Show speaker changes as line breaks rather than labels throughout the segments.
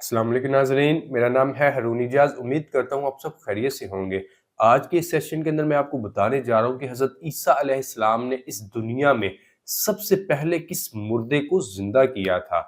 السلام علیکم ناظرین، میرا نام ہے ہارون اجاز۔ امید کرتا ہوں آپ سب خیریت سے ہوں گے۔ آج کے اس سیشن کے اندر میں آپ کو بتانے جا رہا ہوں کہ حضرت عیسیٰ علیہ السلام نے اس دنیا میں سب سے پہلے کس مردے کو زندہ کیا تھا۔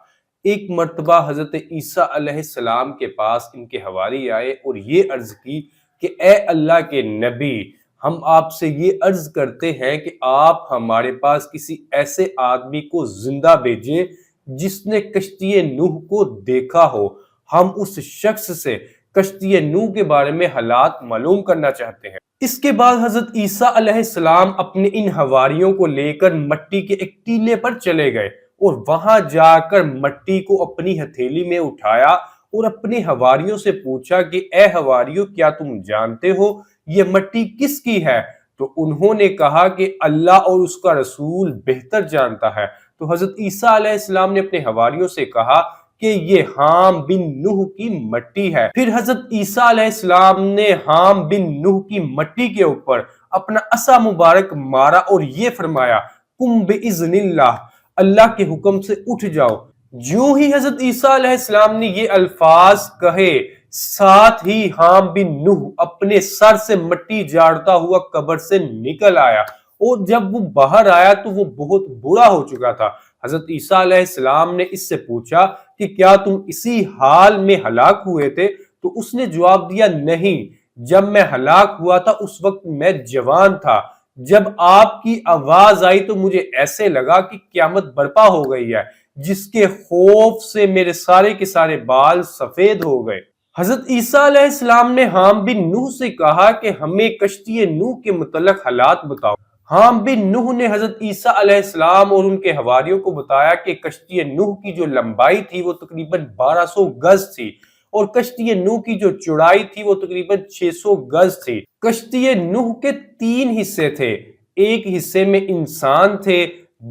ایک مرتبہ حضرت عیسیٰ علیہ السلام کے پاس ان کے حواری آئے اور یہ عرض کی کہ اے اللہ کے نبی، ہم آپ سے یہ عرض کرتے ہیں کہ آپ ہمارے پاس کسی ایسے آدمی کو زندہ بھیجیں جس نے کشتی نوح کو دیکھا ہو۔ ہم اس شخص سے کشتی نوح کے بارے میں حالات معلوم کرنا چاہتے ہیں۔ اس کے بعد حضرت عیسیٰ علیہ السلام اپنے ان حواریوں کو لے کر مٹی کے ایک ٹیلے پر چلے گئے اور وہاں جا کر مٹی کو اپنی ہتھیلی میں اٹھایا اور اپنے حواریوں سے پوچھا کہ اے حواریوں، کیا تم جانتے ہو یہ مٹی کس کی ہے؟ تو انہوں نے کہا کہ اللہ اور اس کا رسول بہتر جانتا ہے۔ تو حضرت عیسیٰ علیہ السلام نے اپنے حواریوں سے کہا کہ یہ حام بن نوح کی مٹی ہے۔ پھر حضرت عیسیٰ علیہ السلام نے حام بن نوح کی مٹی کے اوپر اپنا عصا مبارک مارا اور یہ فرمایا قم بإذن اللہ، اللہ کے حکم سے اٹھ جاؤ۔ جو ہی حضرت عیسیٰ علیہ السلام نے یہ الفاظ کہے، ساتھ ہی حام بن نوح اپنے سر سے مٹی جاڑتا ہوا قبر سے نکل آیا، اور جب وہ باہر آیا تو وہ بہت بوڑھا ہو چکا تھا۔ حضرت عیسیٰ علیہ السلام نے اس سے پوچھا کہ کیا تم اسی حال میں ہلاک ہوئے تھے؟ تو اس نے جواب دیا نہیں، جب میں ہلاک ہوا تھا اس وقت میں جوان تھا۔ جب آپ کی آواز آئی تو مجھے ایسے لگا کہ قیامت برپا ہو گئی ہے، جس کے خوف سے میرے سارے کے سارے بال سفید ہو گئے۔ حضرت عیسیٰ علیہ السلام نے حام بن نوح سے کہا کہ ہمیں کشتی نوح کے متعلق حالات بتاؤ۔ حام بن نوح نے حضرت عیسیٰ علیہ السلام اور ان کے حواریوں کو بتایا کہ کشتی نوح کی جو لمبائی تھی وہ تقریباً 1200 گز تھی، اور کشتی نوح کی جو چوڑائی تھی وہ تقریباً 600 گز تھی۔ کشتی نوح کے 3 حصے تھے، ایک حصے میں انسان تھے،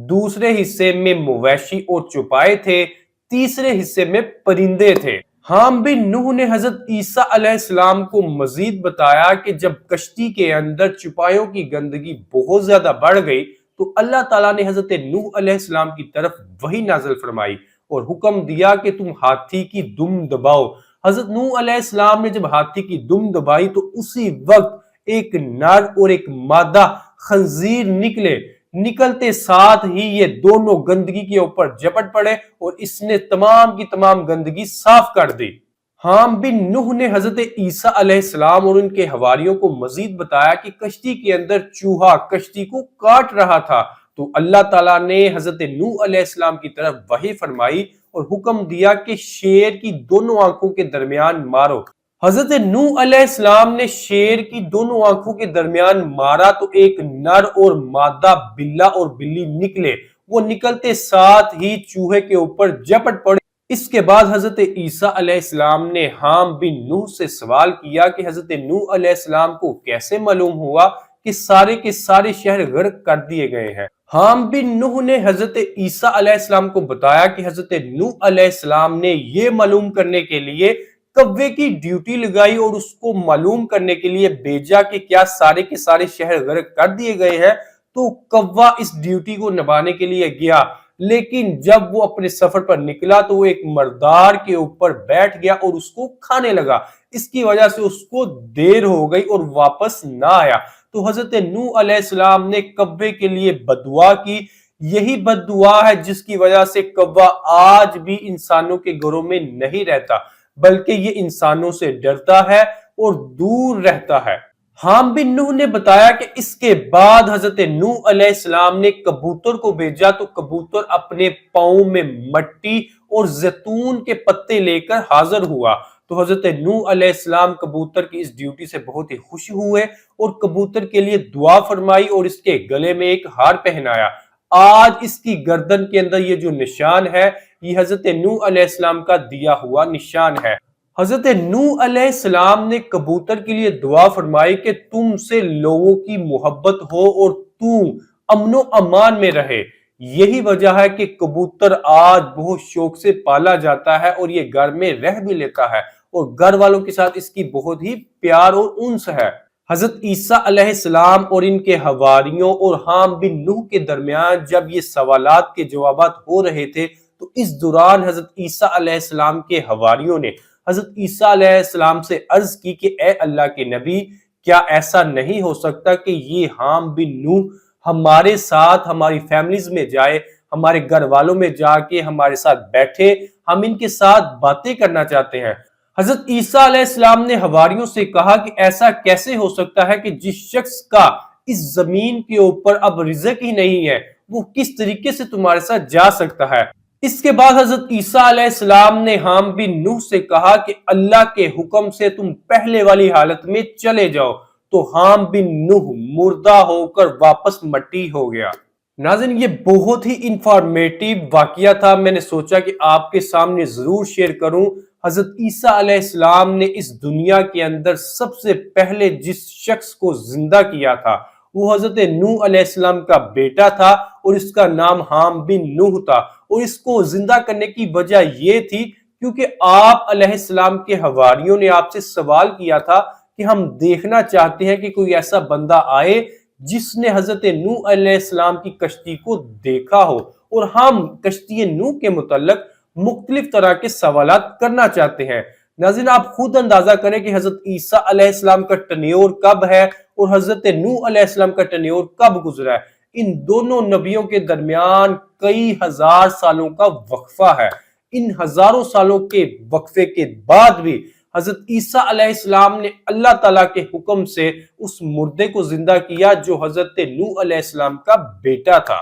دوسرے حصے میں مویشی اور چوپائے تھے، تیسرے حصے میں پرندے تھے۔ حام بن نوح نے حضرت عیسیٰ علیہ السلام کو مزید بتایا کہ جب کشتی کے اندر چوپایوں کی گندگی بہت زیادہ بڑھ گئی تو اللہ تعالیٰ نے حضرت نوح علیہ السلام کی طرف وحی نازل فرمائی اور حکم دیا کہ تم ہاتھی کی دم دباؤ۔ حضرت نوح علیہ السلام نے جب ہاتھی کی دم دبائی تو اسی وقت ایک نر اور ایک مادہ خنزیر نکلتے ساتھ ہی یہ دونوں گندگی کے اوپر جپٹ پڑے اور اس نے تمام کی تمام گندگی صاف کر دی۔ حام بن نوح نے حضرت عیسیٰ علیہ السلام اور ان کے حواریوں کو مزید بتایا کہ کشتی کے اندر چوہا کشتی کو کاٹ رہا تھا، تو اللہ تعالیٰ نے حضرت نوح علیہ السلام کی طرف وحی فرمائی اور حکم دیا کہ شیر کی دونوں آنکھوں کے درمیان مارو۔ حضرت نوح علیہ السلام نے شیر کی دونوں آنکھوں کے درمیان مارا تو ایک نر اور مادہ بلہ اور بلی نکلے، وہ نکلتے ساتھ ہی چوہے کے اوپر جپٹ پڑے۔ اس کے بعد حضرت عیسیٰ علیہ السلام نے حام بن نوح سے سوال کیا کہ حضرت نوح علیہ السلام کو کیسے معلوم ہوا کہ سارے کے سارے شہر غرق کر دیے گئے ہیں؟ حام بن نوح نے حضرت عیسیٰ علیہ السلام کو بتایا کہ حضرت نوح علیہ السلام نے یہ معلوم کرنے کے لیے کوے کی ڈیوٹی لگائی اور اس کو معلوم کرنے کے لیے بھیجا کہ کیا سارے کے سارے شہر غرق کر دیے گئے ہیں، تو کوا اس ڈیوٹی کو نبھانے کے لیے گیا، لیکن جب وہ اپنے سفر پر نکلا تو وہ ایک مردار کے اوپر بیٹھ گیا اور اس کو کھانے لگا۔ اس کی وجہ سے اس کو دیر ہو گئی اور واپس نہ آیا، تو حضرت نوح علیہ السلام نے کوے کے لیے بد دعا کی۔ یہی بد دعا ہے جس کی وجہ سے کوا آج بھی انسانوں کے گھروں میں نہیں رہتا، بلکہ یہ انسانوں سے ڈرتا ہے اور دور رہتا ہے۔ حام بن نوح نے بتایا کہ اس کے بعد حضرت نوح علیہ السلام نے کبوتر کو بھیجا تو کبوتر اپنے پاؤں میں مٹی اور زیتون کے پتے لے کر حاضر ہوا، تو حضرت نوح علیہ السلام کبوتر کی اس ڈیوٹی سے بہت ہی خوش ہوئے اور کبوتر کے لیے دعا فرمائی اور اس کے گلے میں ایک ہار پہنایا۔ آج اس کی گردن کے اندر یہ جو نشان ہے یہ حضرت نوح علیہ السلام کا دیا ہوا نشان ہے۔ حضرت نوح علیہ السلام نے کبوتر کے لیے دعا فرمائی کہ تم سے لوگوں کی محبت ہو اور تم امن و امان میں رہے۔ یہی وجہ ہے کہ کبوتر آج بہت شوق سے پالا جاتا ہے اور یہ گھر میں رہ بھی لیتا ہے اور گھر والوں کے ساتھ اس کی بہت ہی پیار اور انس ہے۔ حضرت عیسیٰ علیہ السلام اور ان کے حواریوں اور حام بن نوح کے درمیان جب یہ سوالات کے جوابات ہو رہے تھے تو اس دوران حضرت عیسیٰ علیہ السلام کے حواریوں نے حضرت عیسیٰ علیہ السلام سے عرض کی کہ اے اللہ کے نبی، کیا ایسا نہیں ہو سکتا کہ یہ حام بن نوح ہمارے ساتھ ہماری فیملیز میں جائے، ہمارے گھر والوں میں جا کے ہمارے ساتھ بیٹھے، ہم ان کے ساتھ باتیں کرنا چاہتے ہیں۔ حضرت عیسیٰ علیہ السلام نے حواریوں سے کہا کہ ایسا کیسے ہو سکتا ہے کہ جس شخص کا اس زمین کے اوپر اب رزق ہی نہیں ہے، وہ کس طریقے سے تمہارے ساتھ جا سکتا ہے۔ اس کے بعد حضرت عیسیٰ علیہ السلام نے حام بن نوح سے کہا کہ اللہ کے حکم سے تم پہلے والی حالت میں چلے جاؤ، تو حام بن نوح مردہ ہو کر واپس مٹی ہو گیا۔ ناظرین، یہ بہت ہی انفارمیٹیو واقعہ تھا، میں نے سوچا کہ آپ کے سامنے ضرور شیئر کروں۔ حضرت عیسیٰ علیہ السلام نے اس دنیا کے اندر سب سے پہلے جس شخص کو زندہ کیا تھا وہ حضرت نوح علیہ السلام کا بیٹا تھا، اور اس کا نام حام بن نوح تھا، اور اس کو زندہ کرنے کی وجہ یہ تھی کیونکہ آپ علیہ السلام کے حواریوں نے آپ سے سوال کیا تھا کہ ہم دیکھنا چاہتے ہیں کہ کوئی ایسا بندہ آئے جس نے حضرت نوح علیہ السلام کی کشتی کو دیکھا ہو، اور ہم کشتی نوح کے متعلق مختلف طرح کے سوالات کرنا چاہتے ہیں۔ ناظرین، آپ خود اندازہ کریں کہ حضرت عیسیٰ علیہ السلام کا ٹینیور کب ہے اور حضرت نوح علیہ السلام کا ٹینیور کب گزرا ہے۔ ان دونوں نبیوں کے درمیان کئی ہزار سالوں کا وقفہ ہے۔ ان ہزاروں سالوں کے وقفے کے بعد بھی حضرت عیسیٰ علیہ السلام نے اللہ تعالیٰ کے حکم سے اس مردے کو زندہ کیا جو حضرت نوح علیہ السلام کا بیٹا تھا۔